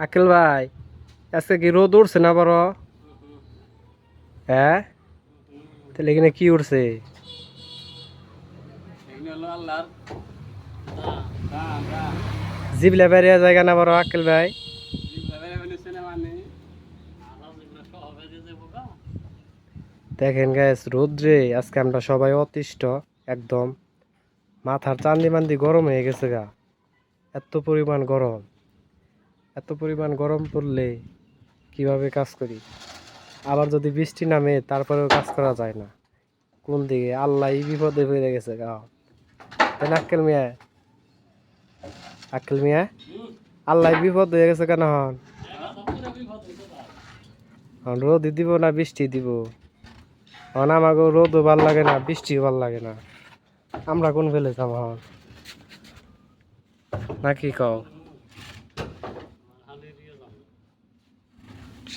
আকিল ভাই, আজকে কি রোদ উঠছে না বড়? হ্যাঁ, তাহলে এখানে কি উঠছে? জিবলা বেরিয়া জায়গা না বড় আকিল ভাই? দেখেন গাইস, রোদ্রে আজকে আমরা সবাই অতিষ্ঠ একদম। মাথার চান্দি মান্দি গরম হয়ে গেছে গা। এত পরিমাণ গরম, এত পরিমাণ গরম পড়লে কিভাবে কাজ করি? আবার যদি বৃষ্টি নামে তারপরেও কাজ করা যায় না। কোন দিকে আল্লাহ বিপদে পড়ে গেছে গা। তাই না আক্কেল মিয়া? আক্কেল মিয়া, আল্লাহ বিপদ হয়ে গেছে কেন? হন রোদ দিব না বৃষ্টি দিব? হন আমাকে রোদও ভাল লাগে না, বৃষ্টিও ভাল লাগে না। আমরা কোন ফেলে যাবো নাকি কও?